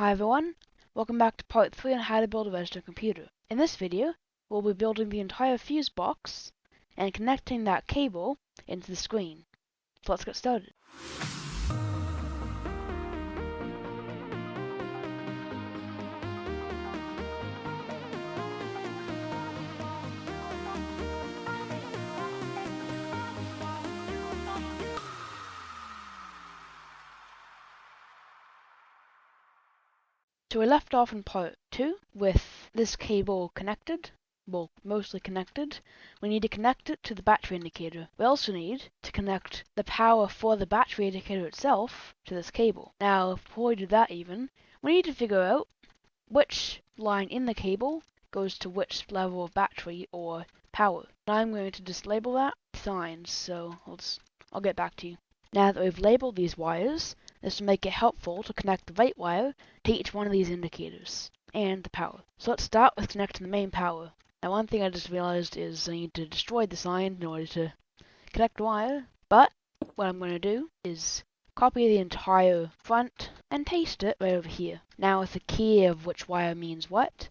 Hi everyone, welcome back to part 3 on how to build a Redstone computer. In this video, we'll be building the entire fuse box and connecting that cable into the screen. So let's get started. So we left off in part 2 with this cable connected, well, mostly connected. We need to connect it to the battery indicator. We also need to connect the power for the battery indicator itself to this cable. Now, before we do that even, we need to figure out which line in the cable goes to which level of battery or power. And I'm going to just label that signs, so I'll get back to you. Now that we've labeled these wires, this will make it helpful to connect the right wire to each one of these indicators and the power. So let's start with connecting the main power. Now one thing I just realized is I need to destroy the sign in order to connect the wire, but what I'm going to do is copy the entire front and paste it right over here. Now with the key of which wire means what,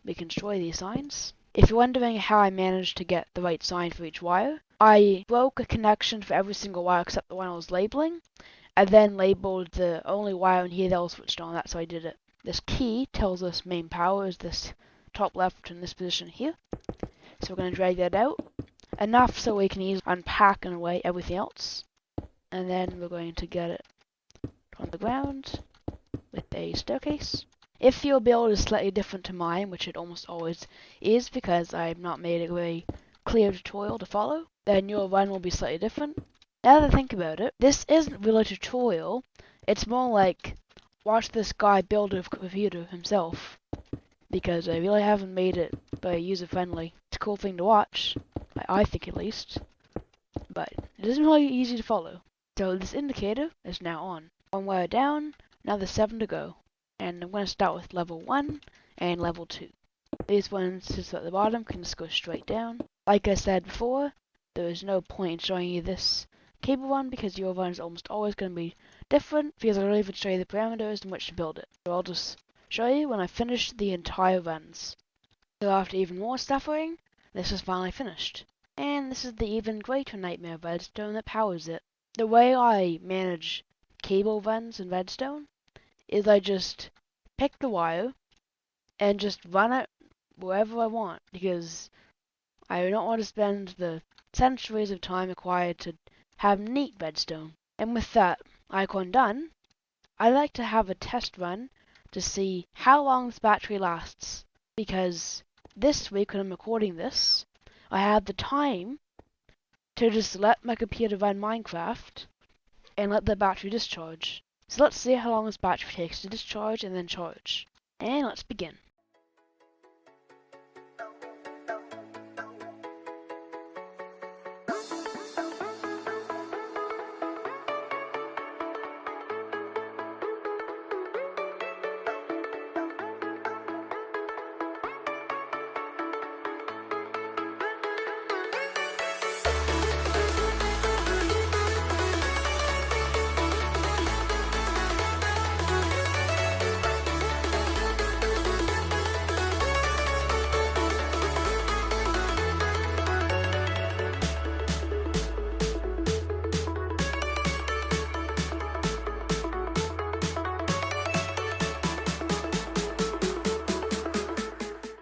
we can destroy these signs. If you're wondering how I managed to get the right sign for each wire, I broke a connection for every single wire except the one I was labeling, and then labeled the only wire in here that was switched on. That's how I did it. This key tells us main power is this top left in this position here. So we're going to drag that out enough so we can easily unpack and away everything else. And then we're going to get it on the ground with a staircase. If your build is slightly different to mine, which it almost always is because I've not made a very clear tutorial to follow, then your run will be slightly different. Now that I think about it, this isn't really a tutorial, it's more like watch this guy build a computer himself, because I really haven't made it very user-friendly. It's a cool thing to watch, I think at least, but it isn't really easy to follow. So this indicator is now on. One wire down, another 7 to go, and I'm going to start with level 1 and level 2. These ones just at the bottom can just go straight down. Like I said before, there is no point in showing you this cable run because your run is almost always going to be different because I don't even show you the parameters in which to build it. So I'll just show you when I finish the entire runs. So after even more suffering, this is finally finished. And this is the even greater nightmare of Redstone that powers it. The way I manage cable runs in Redstone is I just pick the wire and just run it wherever I want because I don't want to spend the centuries of time required to have neat Redstone. And with that icon done, I like to have a test run to see how long this battery lasts, because this week when I'm recording this, I had the time to just let my computer run Minecraft and let the battery discharge. So let's see how long this battery takes to discharge and then charge. And let's begin.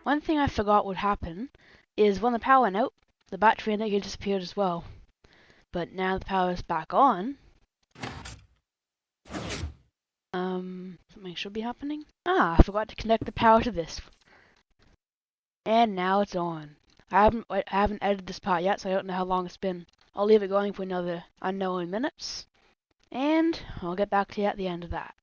One thing I forgot would happen is when the power went out, the battery indicator disappeared as well. But now the power is back on, something should be happening. I forgot to connect the power to this. And now it's on. I haven't edited this part yet, so I don't know how long it's been. I'll leave it going for another unknown minutes, and I'll get back to you at the end of that.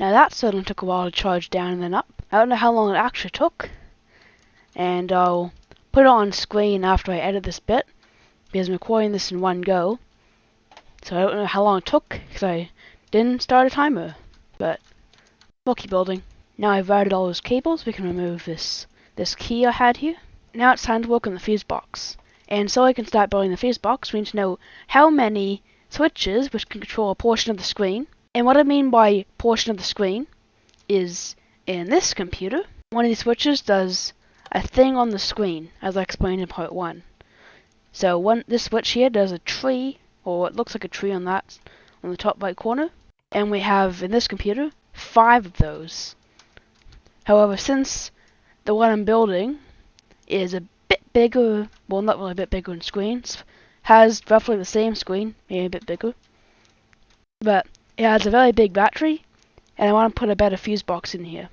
Now that certainly took a while to charge down and then up. I don't know how long it actually took, and I'll put it on screen after I edit this bit, because I'm recording this in one go, so I don't know how long it took, because I didn't start a timer, but we'll keep building. Now I've routed all those cables, we can remove this key I had here. Now it's time to work on the fuse box. And so I can start building the fuse box, we need to know how many switches which can control a portion of the screen. And what I mean by portion of the screen is, in this computer, one of these switches does a thing on the screen, as I explained in part 1. So this switch here does a tree, or what looks like a tree on the top right corner. And we have, in this computer, 5 of those. However, since the one I'm building is a bit bigger, well, not really a bit bigger in screens, has roughly the same screen, maybe a bit bigger, but it has a very big battery, and I want to put a better fuse box in here.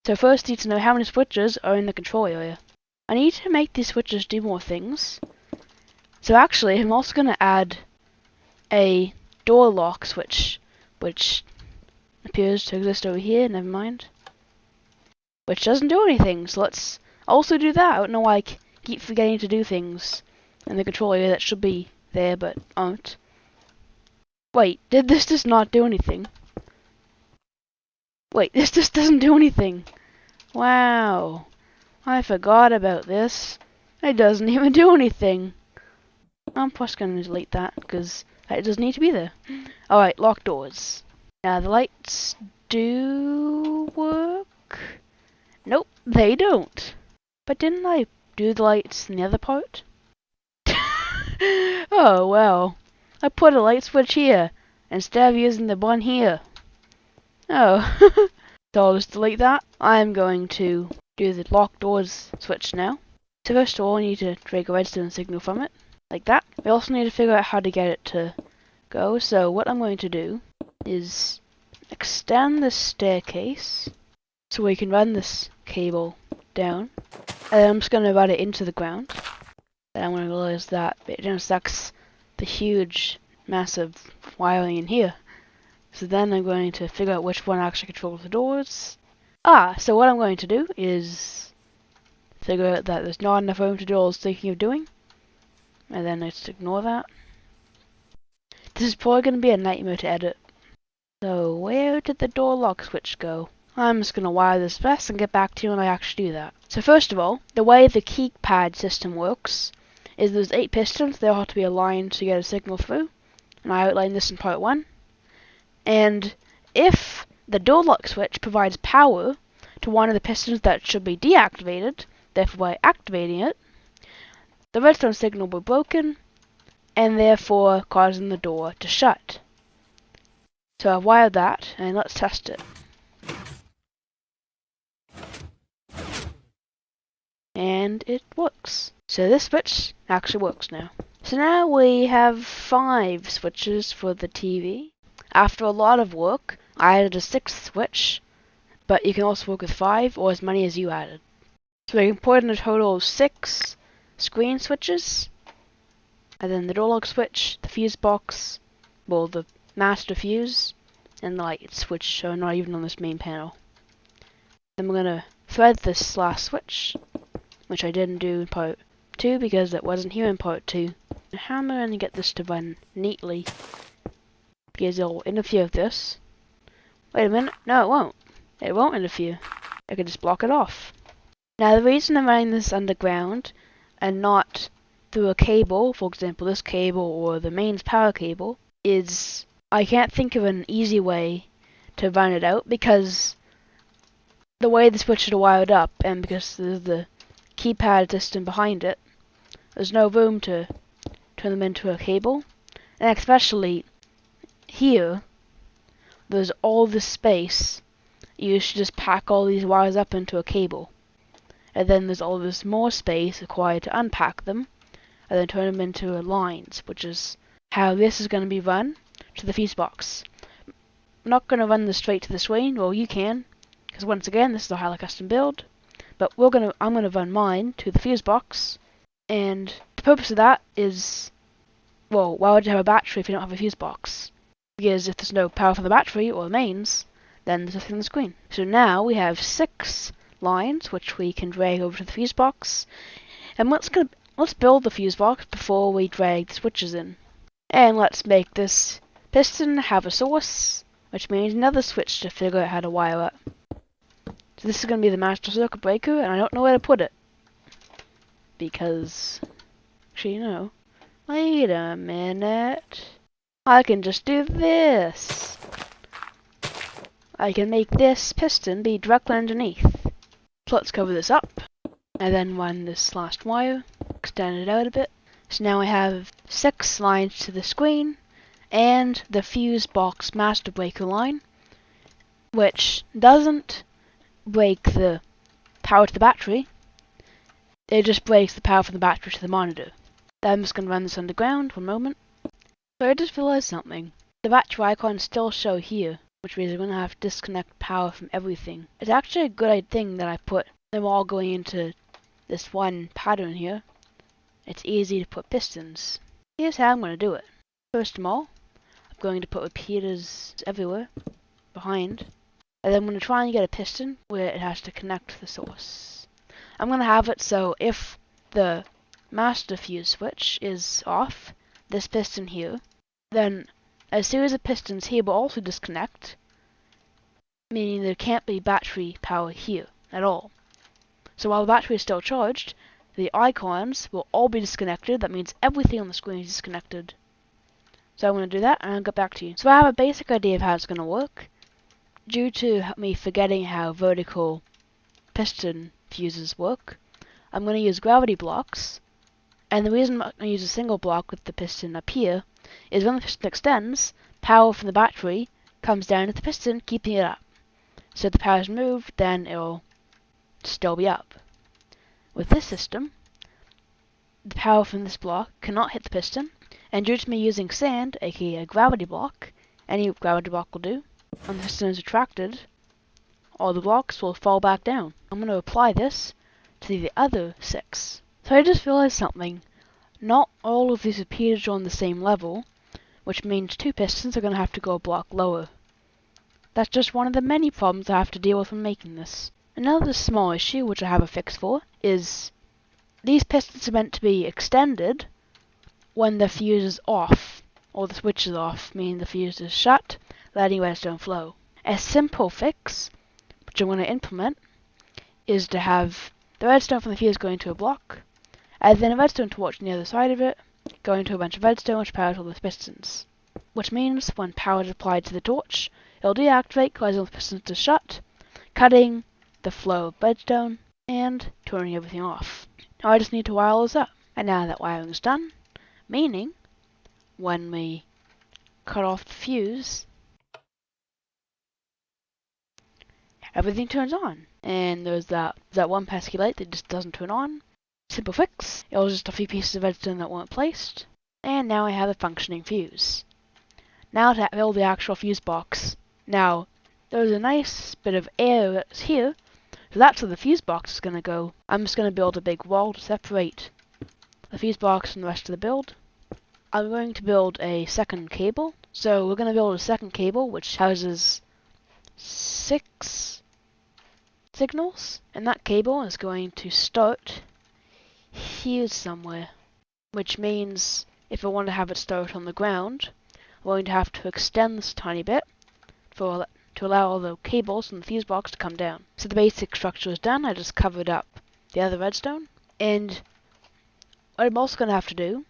So first I need to know how many switches are in the control area. I need to make these switches do more things. So actually, I'm also going to add a door lock switch, which appears to exist over here, never mind. Which doesn't do anything, so let's also do that. I don't know why I keep forgetting to do things in the control area that should be there but aren't. Wait, did this just not do anything? Wait, this just doesn't do anything. Wow. I forgot about this. It doesn't even do anything. I'm just going to delete that, because it doesn't need to be there. Alright, lock doors. Now the lights do work? Nope, they don't. But didn't I do the lights in the other part? Oh well. I put a light switch here, instead of using the one here. Oh. So I'll just delete that. I'm going to do the lock doors switch now. So first of all, we need to take a redstone signal from it, like that. We also need to figure out how to get it to go. So what I'm going to do is extend this staircase so we can run this cable down. And then I'm just going to run it into the ground. Then I'm going to realize that it intersects the huge, massive wiring in here. So then I'm going to figure out which one actually controls the doors. So what I'm going to do is figure out that there's not enough room to do all I was thinking of doing. And then I just ignore that. This is probably going to be a nightmare to edit. So where did the door lock switch go? I'm just going to wire this best and get back to you when I actually do that. So first of all, the way the keypad system works is there's 8 pistons, they all have to be aligned to get a signal through. And I outlined this in part 1. And if the door lock switch provides power to one of the pistons that should be deactivated, therefore by activating it, the redstone signal will be broken, and therefore causing the door to shut. So I've wired that, and let's test it. And it works. So this switch actually works now. So now we have 5 switches for the TV. After a lot of work, I added a 6th switch, but you can also work with 5 or as many as you added. So we can put in a total of 6 screen switches, and then the door lock switch, the fuse box, well, the master fuse, and the light switch are not even on this main panel. Then we're going to thread this last switch, which I didn't do in part 2 because it wasn't here in part 2. How am I going to get this to run neatly? Because it'll interfere with this. Wait a minute, no it won't. It won't interfere. I can just block it off. Now the reason I'm running this underground and not through a cable, for example this cable or the mains power cable, is I can't think of an easy way to run it out because the way the switches are wired up and because there's the keypad system behind it, there's no room to turn them into a cable. And especially here, there's all this space. You should just pack all these wires up into a cable. And then there's all this more space required to unpack them, and then turn them into lines, which is how this is going to be run to the fuse box. I'm not going to run this straight to the screen, well you can, because once again this is a highly custom build, but I'm going to run mine to the fuse box, and the purpose of that is, well, why would you have a battery if you don't have a fuse box? because if there's no power from the battery or the mains, then there's nothing on the screen. So now we have 6 lines which we can drag over to the fuse box, and let's build the fuse box before we drag the switches in. And let's make this piston have a source, which means another switch to figure out how to wire it. So this is going to be the master circuit breaker, and I don't know where to put it. Because, actually, no. Wait a minute. I can just do this. I can make this piston be directly underneath. So let's cover this up, and then run this last wire, extend it out a bit. So now I have 6 lines to the screen, and the fuse box master breaker line, which doesn't break the power to the battery, it just breaks the power from the battery to the monitor. Then I'm just going to run this underground, one moment. So I just realized something. The battery icons still show here, which means I'm going to have to disconnect power from everything. It's actually a good thing that I put them all going into this one pattern here. It's easy to put pistons. Here's how I'm going to do it. First of all, I'm going to put repeaters everywhere, behind. And then I'm going to try and get a piston where it has to connect to the source. I'm going to have it so if the master fuse switch is off, this piston here, then a series of pistons here will also disconnect, meaning there can't be battery power here at all. So while the battery is still charged, the icons will all be disconnected. That means everything on the screen is disconnected. So I'm going to do that, and I'll get back to you. So I have a basic idea of how it's going to work. Due to me forgetting how vertical piston fuses work, I'm going to use gravity blocks. And the reason I'm going to use a single block with the piston up here is when the piston extends, power from the battery comes down to the piston, keeping it up. So if the power is moved, then it'll still be up. With this system, the power from this block cannot hit the piston, and due to me using sand, aka a gravity block, any gravity block will do, when the piston is retracted, all the blocks will fall back down. I'm going to apply this to the other 6. So I just realized something. Not all of these repeaters are on the same level, which means 2 pistons are going to have to go a block lower. That's just one of the many problems I have to deal with when making this. Another small issue, which I have a fix for, is these pistons are meant to be extended when the fuse is off, or the switch is off, meaning the fuse is shut, letting redstone flow. A simple fix, which I'm going to implement, is to have the redstone from the fuse going to a block, and then a redstone torch on the other side of it, going to a bunch of redstone which powers all the pistons. Which means when power is applied to the torch, it'll deactivate, causing all the pistons to shut, cutting the flow of redstone, and turning everything off. Now I just need to wire this up. And now that wiring is done, meaning when we cut off the fuse, everything turns on. And there's that one pesky light that just doesn't turn on. Simple fix. It was just a few pieces of redstone that weren't placed. And now I have a functioning fuse. Now to build the actual fuse box. Now, there's a nice bit of air that's here, so that's where the fuse box is going to go. I'm just going to build a big wall to separate the fuse box from the rest of the build. I'm going to build a second cable. So we're going to build a second cable which houses 6 signals. And that cable is going to start here somewhere. Which means if I want to have it start on the ground, I'm going to have to extend this tiny bit to allow all the cables from the fuse box to come down. So the basic structure is done. I just covered up the other redstone. And what I'm also going to have to do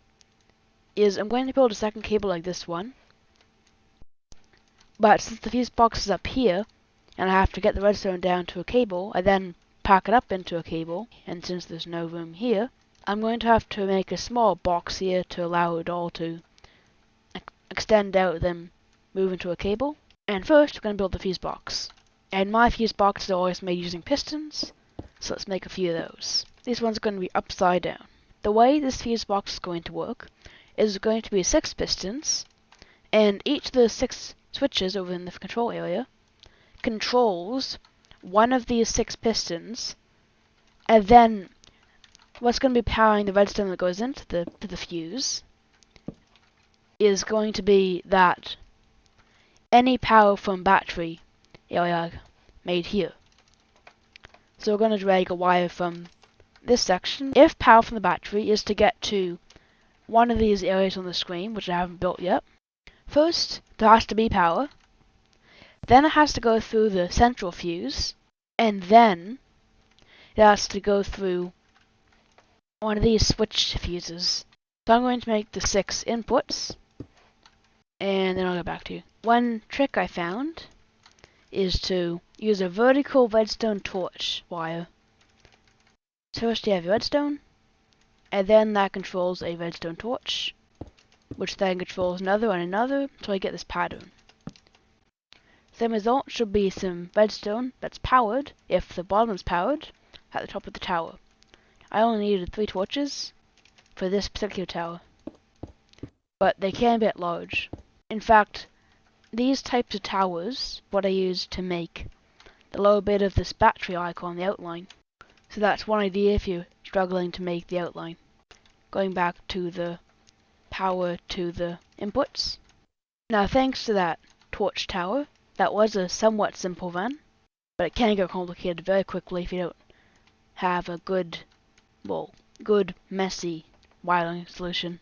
is I'm going to build a second cable like this one. But since the fuse box is up here, and I have to get the redstone down to a cable, I then pack it up into a cable. And since there's no room here, I'm going to have to make a small box here to allow it all to extend out, then move into a cable. And first, we're going to build the fuse box. And my fuse boxes are always made using pistons, so let's make a few of those. These ones are going to be upside down. The way this fuse box is going to work is going to be 6 pistons, and each of the 6 switches over in the control area controls one of these 6 pistons, and then what's going to be powering the redstone that goes into the fuse is going to be that any power from battery area made here. So we're going to drag a wire from this section. If power from the battery is to get to one of these areas on the screen, which I haven't built yet, first there has to be power, then it has to go through the central fuse, and then it has to go through one of these switch fuses. So I'm going to make the 6 inputs, and then I'll get back to you. One trick I found is to use a vertical redstone torch wire. So first you have your redstone, and then that controls a redstone torch, which then controls another and another, so I get this pattern. The result should be some redstone that's powered, if the bottom is powered, at the top of the tower. I only needed 3 torches for this particular tower, but they can be at large. In fact, these types of towers, what I use to make the lower bit of this battery icon, the outline. So that's one idea if you're struggling to make the outline. Going back to the power to the inputs. Now thanks to that torch tower, that was a somewhat simple run, but it can get complicated very quickly if you don't have a good messy wiring solution.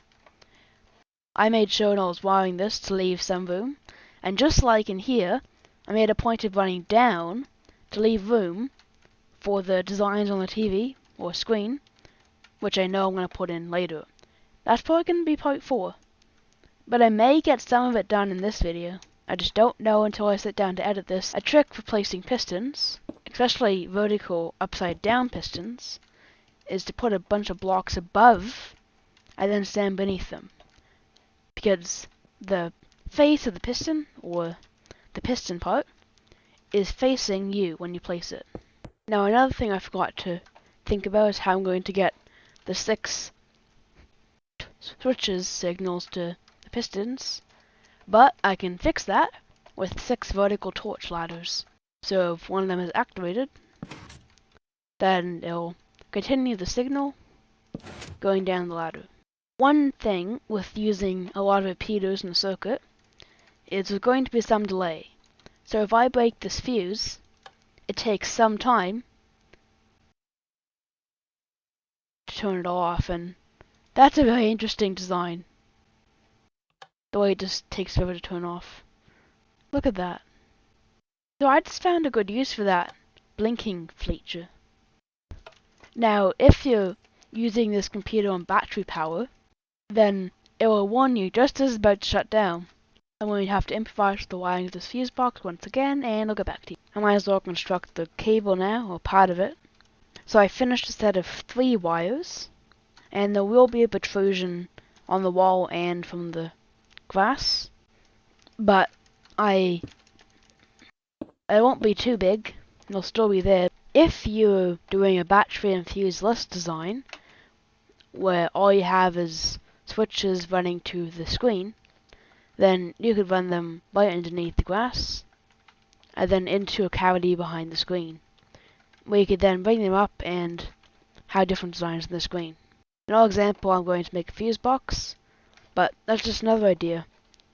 I made sure when I was wiring this to leave some room, and just like in here, I made a point of running down to leave room for the designs on the TV or screen, which I know I'm going to put in later. That's probably going to be part 4, but I may get some of it done in this video. I just don't know until I sit down to edit this. A trick for placing pistons, especially vertical upside down pistons, is to put a bunch of blocks above and then stand beneath them. Because the face of the piston, or the piston part, is facing you when you place it. Now another thing I forgot to think about is how I'm going to get the 6 switches signals to the pistons, but I can fix that with 6 vertical torch ladders. So if one of them is activated, then it'll continue the signal going down the ladder. One thing with using a lot of repeaters in the circuit is there's going to be some delay. So if I break this fuse, it takes some time to turn it off, and that's a very interesting design. The way it just takes forever to turn off. Look at that. So I just found a good use for that blinking feature. Now, if you're using this computer on battery power, then it will warn you just as it's about to shut down. I'm going to have to improvise the wiring of this fuse box once again, and I'll get back to you. I might as well construct the cable now, or part of it. So I finished a set of 3 wires, and there will be a protrusion on the wall and from the glass, but it won't be too big, it'll still be there. If you're doing a battery and fuse less design, where all you have is switches running to the screen, then you could run them right underneath the glass, and then into a cavity behind the screen, where you could then bring them up and have different designs on the screen. In our example, I'm going to make a fuse box, but that's just another idea.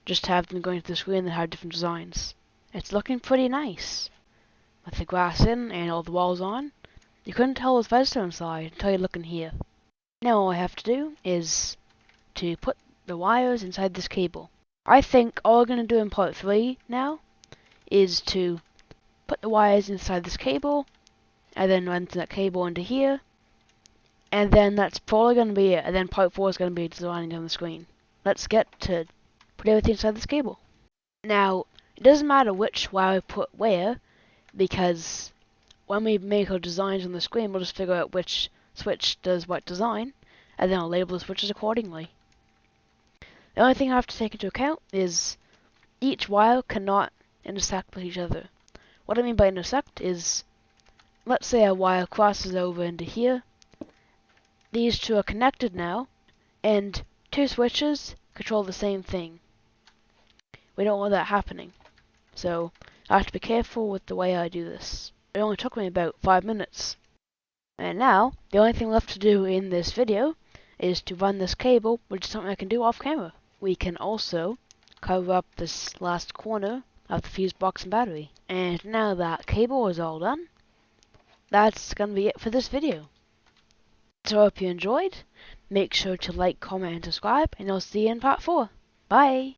Just have them going to the screen and have different designs. It's looking pretty nice. With the glass in and all the walls on, you couldn't tell there was redstone inside until you look in here. Now all I have to do is to put the wires inside this cable. I think all we're going to do in part 3 now is to put the wires inside this cable, and then run that cable into here, and then that's probably going to be it, and then part 4 is going to be designing on the screen. Let's get to put everything inside this cable. Now, it doesn't matter which wire we put where, because when we make our designs on the screen, we'll just figure out which switch does what design, and then I'll label the switches accordingly. The only thing I have to take into account is each wire cannot intersect with each other. What I mean by intersect is, let's say a wire crosses over into here. These 2 are connected now, and 2 switches control the same thing. We don't want that happening, so I have to be careful with the way I do this. It only took me about 5 minutes. And now, the only thing left to do in this video is to run this cable, which is something I can do off camera. We can also cover up this last corner of the fuse box and battery. And now that cable is all done, that's gonna be it for this video. So I hope you enjoyed. Make sure to like, comment, and subscribe, and I'll see you in part 4. Bye!